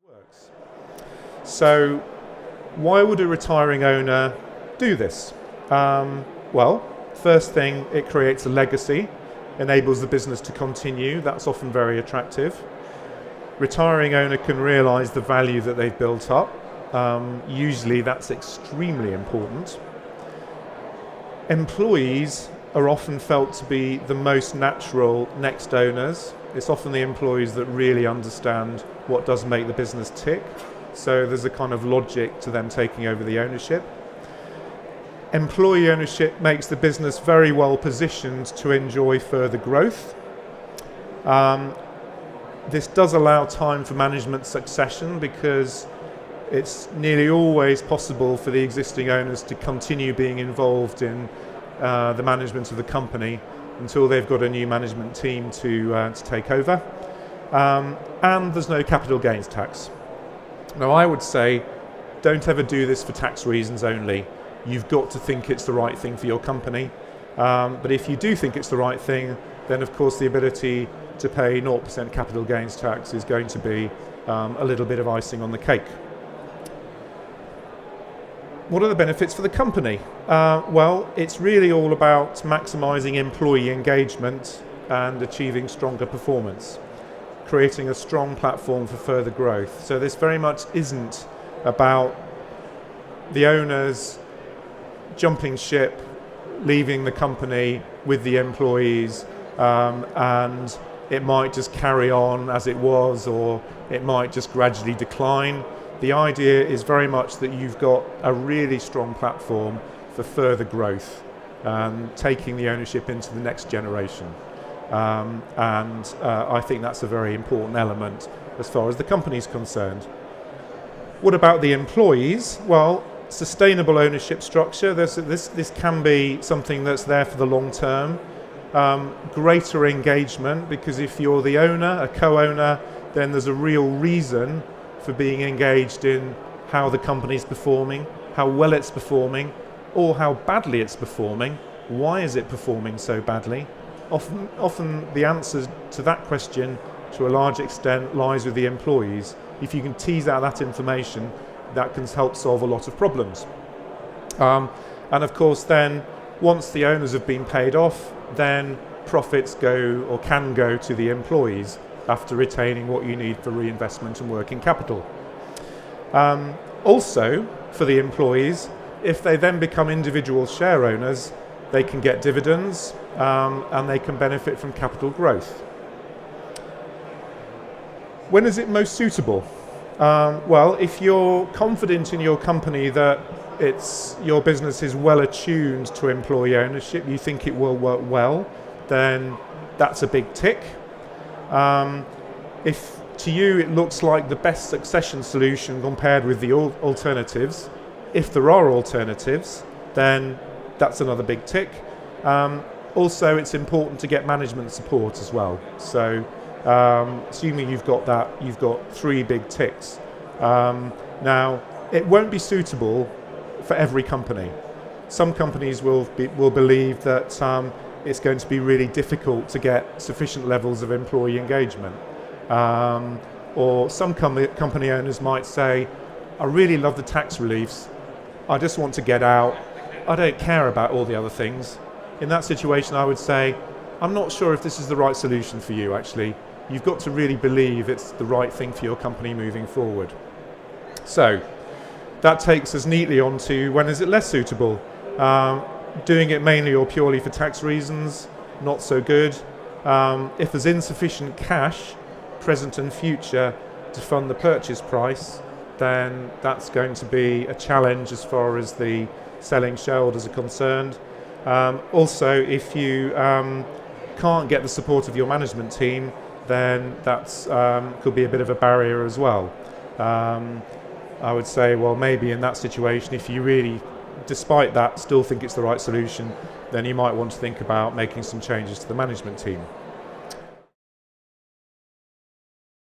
works. So why would a retiring owner do this? Well, first thing, it creates a legacy, enables the business to continue. That's often very attractive. Retiring owner can realise the value that they've built up. Usually that's extremely important. Employees are often felt to be the most natural next owners. It's often the employees that really understand what does make the business tick. So there's a kind of logic to them taking over the ownership. Employee ownership makes the business very well positioned to enjoy further growth. This does allow time for management succession because it's nearly always possible for the existing owners to continue being involved in the management of the company until they've got a new management team to take over. And there's no capital gains tax. Now I would say don't ever do this for tax reasons only. You've got to think it's the right thing for your company. But if you do think it's the right thing, then of course the ability to pay 0% capital gains tax is going to be a little bit of icing on the cake. What are the benefits for the company? Well, it's really all about maximising employee engagement and achieving stronger performance, creating a strong platform for further growth. So this very much isn't about the owners jumping ship, leaving the company with the employees, and it might just carry on as it was, or it might just gradually decline. The idea is very much that you've got a really strong platform for further growth, taking the ownership into the next generation. I think that's a very important element as far as the company is concerned. What about the employees? Well, sustainable ownership structure. This can be something that's there for the long term. Greater engagement, because if you're the owner, a co-owner, then there's a real reason for being engaged in how the company's performing, how well it's performing, or how badly it's performing. Why is it performing so badly? Often the answer to that question, to a large extent, lies with the employees. If you can tease out that information, that can help solve a lot of problems. And of course then, once the owners have been paid off, then profits go or can go to the employees after retaining what you need for reinvestment and working capital. Also, for the employees, if they then become individual share owners, they can get dividends and they can benefit from capital growth. When is it most suitable? Well, if you're confident in your company that your business is well attuned to employee ownership, you think it will work well, then that's a big tick. If to you it looks like the best succession solution compared with the alternatives, if there are alternatives, then that's another big tick. Also, it's important to get management support as well. So assuming you've got that, you've got three big ticks. Now, it won't be suitable for every company. Some companies will believe that it's going to be really difficult to get sufficient levels of employee engagement. Or some company owners might say, I really love the tax reliefs, I just want to get out, I don't care about all the other things. In that situation, I would say, I'm not sure if this is the right solution for you actually. You've got to really believe it's the right thing for your company moving forward. So that takes us neatly on to when is it less suitable. Doing it mainly or purely for tax reasons, not so good. If there's insufficient cash, present and future, to fund the purchase price, then that's going to be a challenge as far as the selling shareholders are concerned. Also, if you can't get the support of your management team, then that's could be a bit of a barrier as well. I would say, well, maybe in that situation, if you really, despite that, still think it's the right solution, then you might want to think about making some changes to the management team.